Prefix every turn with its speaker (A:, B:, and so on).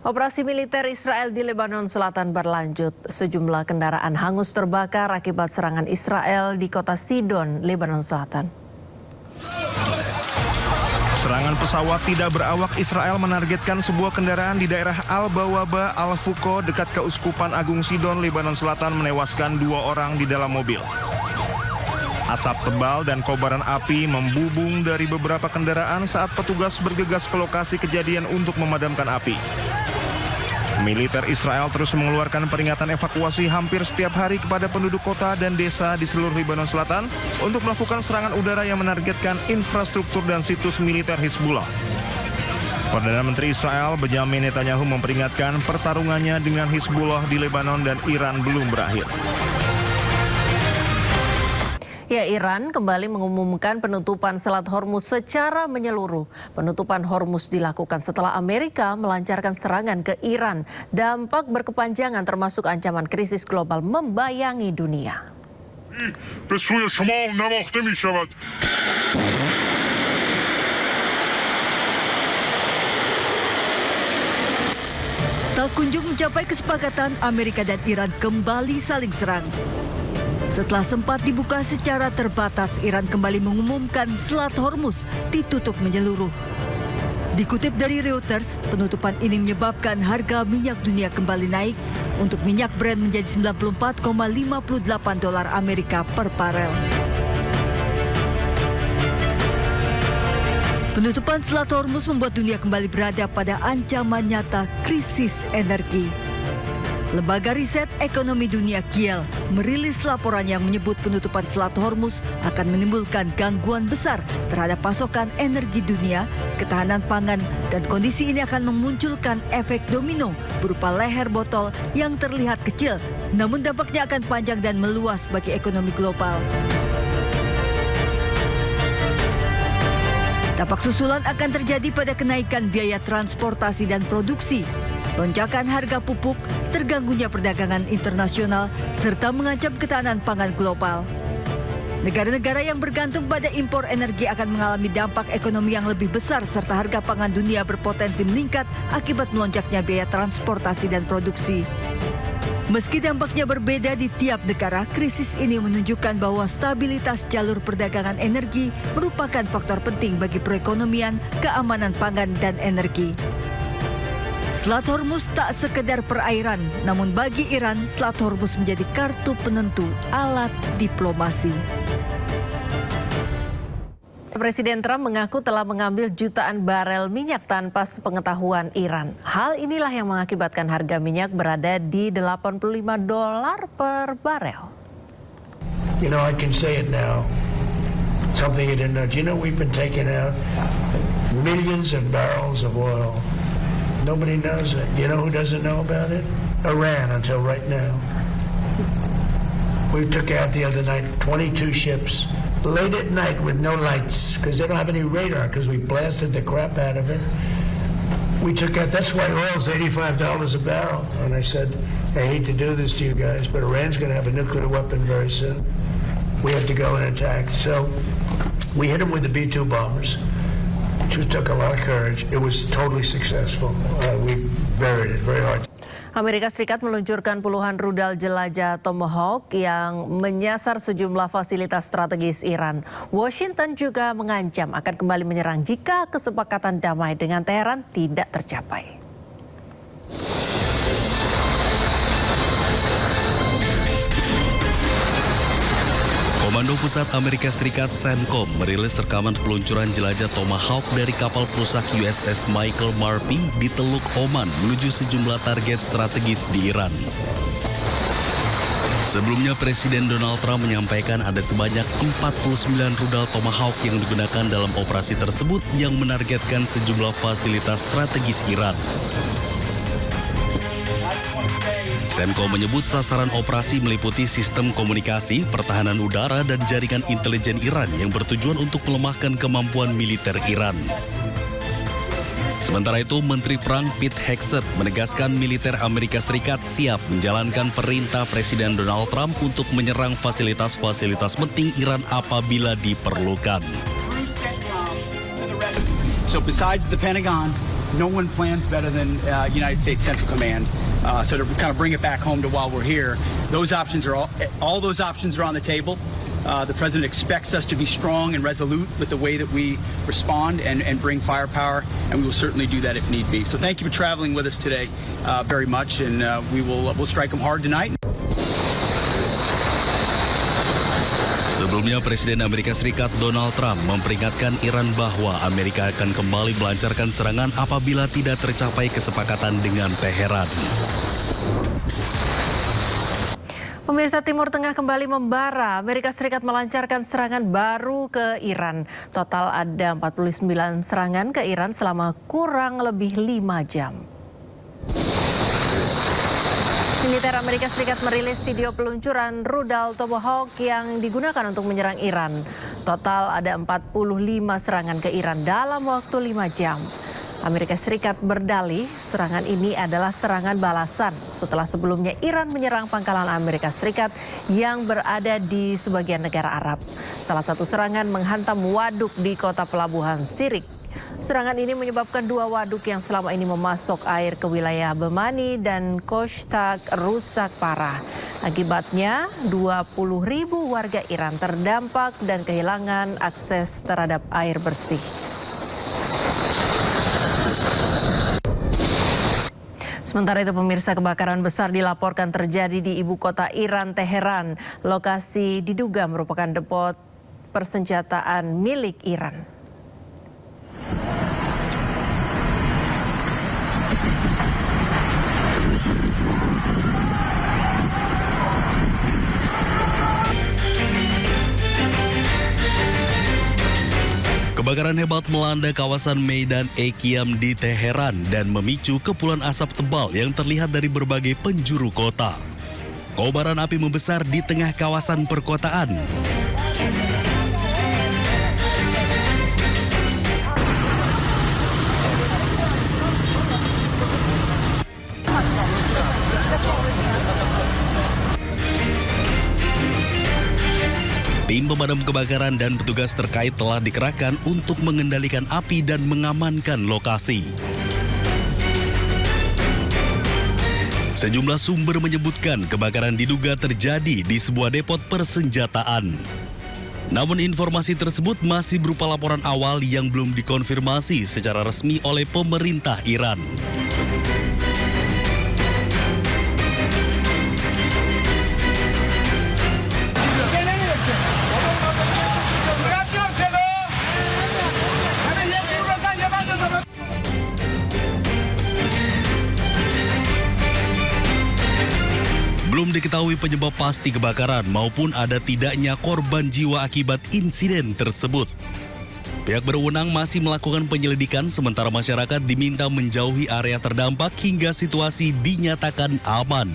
A: Operasi militer Israel di Lebanon Selatan berlanjut. Sejumlah kendaraan hangus terbakar akibat serangan Israel di kota Sidon, Lebanon Selatan.
B: Serangan pesawat tidak berawak Israel menargetkan sebuah kendaraan di daerah Al-Bawaba, Al-Fuko dekat Keuskupan Agung Sidon, Lebanon Selatan menewaskan 2 orang di dalam mobil. Asap tebal dan kobaran api membubung dari beberapa kendaraan saat petugas bergegas ke lokasi kejadian untuk memadamkan api. Militer Israel terus mengeluarkan peringatan evakuasi hampir setiap hari kepada penduduk kota dan desa di seluruh Lebanon Selatan untuk melakukan serangan udara yang menargetkan infrastruktur dan situs militer Hizbullah. Perdana Menteri Israel Benjamin Netanyahu memperingatkan pertarungannya dengan Hizbullah di Lebanon dan Iran belum berakhir.
A: Ya, Iran kembali mengumumkan penutupan Selat Hormuz secara menyeluruh. Penutupan Hormuz dilakukan setelah Amerika melancarkan serangan ke Iran. Dampak berkepanjangan termasuk ancaman krisis global membayangi dunia.
C: Tak kunjung mencapai kesepakatan, Amerika dan Iran kembali saling serang. Setelah sempat dibuka secara terbatas, Iran kembali mengumumkan Selat Hormuz ditutup menyeluruh. Dikutip dari Reuters, penutupan ini menyebabkan harga minyak dunia kembali naik untuk minyak Brent menjadi $94,58 Amerika per barel. Penutupan Selat Hormuz membuat dunia kembali berada pada ancaman nyata krisis energi. Lembaga Riset Ekonomi Dunia Kiel merilis laporan yang menyebut penutupan Selat Hormuz akan menimbulkan gangguan besar terhadap pasokan energi dunia, ketahanan pangan, dan kondisi ini akan memunculkan efek domino berupa leher botol yang terlihat kecil, namun dampaknya akan panjang dan meluas bagi ekonomi global. Dampak susulan akan terjadi pada kenaikan biaya transportasi dan produksi, lonjakan harga pupuk, terganggunya perdagangan internasional, serta mengancam ketahanan pangan global. Negara-negara yang bergantung pada impor energi akan mengalami dampak ekonomi yang lebih besar serta harga pangan dunia berpotensi meningkat akibat melonjaknya biaya transportasi dan produksi. Meski dampaknya berbeda di tiap negara, krisis ini menunjukkan bahwa stabilitas jalur perdagangan energi merupakan faktor penting bagi perekonomian, keamanan pangan, dan energi. Selat Hormuz tak sekedar perairan, namun bagi Iran, Selat Hormuz menjadi kartu penentu alat diplomasi.
A: Presiden Trump mengaku telah mengambil jutaan barel minyak tanpa sepengetahuan Iran. Hal inilah yang mengakibatkan harga minyak berada di $85 per barel.
D: You know, I can say it now. Something you didn't know. Do you know we've been taking out millions of barrels of oil? Nobody knows it. You know who doesn't know about it? Iran, until right now. We took out the other night 22 ships late at night with no lights because they don't have any radar because we blasted the crap out of it. We took out, that's why oil's $85 a barrel. And I said, I hate to do this to you guys, but Iran's going to have a nuclear weapon very soon. We have to go and attack. So we hit them with the B-2 bombers. It took a lot of courage. It was totally successful. We buried it very hard.
A: Amerika Serikat meluncurkan puluhan rudal jelajah Tomahawk yang menyasar sejumlah fasilitas strategis Iran. Washington juga mengancam akan kembali menyerang jika kesepakatan damai dengan Teheran tidak tercapai.
E: Komando Pusat Amerika Serikat CENTCOM merilis rekaman peluncuran jelajah Tomahawk dari kapal perusak USS Michael Murphy di Teluk Oman menuju sejumlah target strategis di Iran. Sebelumnya Presiden Donald Trump menyampaikan ada sebanyak 49 rudal Tomahawk yang digunakan dalam operasi tersebut yang menargetkan sejumlah fasilitas strategis Iran. CENTCOM menyebut sasaran operasi meliputi sistem komunikasi, pertahanan udara, dan jaringan intelijen Iran yang bertujuan untuk melemahkan kemampuan militer Iran. Sementara itu, Menteri Perang Pete Hegseth menegaskan militer Amerika Serikat siap menjalankan perintah Presiden Donald Trump untuk menyerang fasilitas-fasilitas penting Iran apabila diperlukan.
F: So besides the Pentagon, no one plans better than United States Central Command. So to kind of bring it back home to while we're here, those options are all those options are on the table. The president expects us to be strong and resolute with the way that we respond and bring firepower, and we will certainly do that if need be. So thank you for traveling with us today very much, and we'll strike them hard tonight.
E: Sebelumnya, Presiden Amerika Serikat Donald Trump memperingatkan Iran bahwa Amerika akan kembali melancarkan serangan apabila tidak tercapai kesepakatan dengan Teheran.
A: Pemirsa, Timur Tengah kembali membara. Amerika Serikat melancarkan serangan baru ke Iran. Total ada 49 serangan ke Iran selama kurang lebih 5 jam. Militer Amerika Serikat merilis video peluncuran rudal Tomahawk yang digunakan untuk menyerang Iran. Total ada 45 serangan ke Iran dalam waktu 5 jam. Amerika Serikat berdalih serangan ini adalah serangan balasan setelah sebelumnya Iran menyerang pangkalan Amerika Serikat yang berada di sebagian negara Arab. Salah satu serangan menghantam waduk di kota pelabuhan Sirik. Serangan ini menyebabkan 2 waduk yang selama ini memasok air ke wilayah Bemani dan Kostak rusak parah. Akibatnya 20.000 warga Iran terdampak dan kehilangan akses terhadap air bersih. Sementara itu, pemirsa, kebakaran besar dilaporkan terjadi di ibu kota Iran, Teheran. Lokasi diduga merupakan depot persenjataan milik Iran.
E: Kebakaran hebat melanda kawasan Meidan Ekiam di Teheran dan memicu kepulan asap tebal yang terlihat dari berbagai penjuru kota. Kobaran api membesar di tengah kawasan perkotaan. Tim pemadam kebakaran dan petugas terkait telah dikerahkan untuk mengendalikan api dan mengamankan lokasi. Sejumlah sumber menyebutkan kebakaran diduga terjadi di sebuah depot persenjataan. Namun informasi tersebut masih berupa laporan awal yang belum dikonfirmasi secara resmi oleh pemerintah Iran. Belum diketahui penyebab pasti kebakaran maupun ada tidaknya korban jiwa akibat insiden tersebut. Pihak berwenang masih melakukan penyelidikan sementara masyarakat diminta menjauhi area terdampak hingga situasi dinyatakan aman.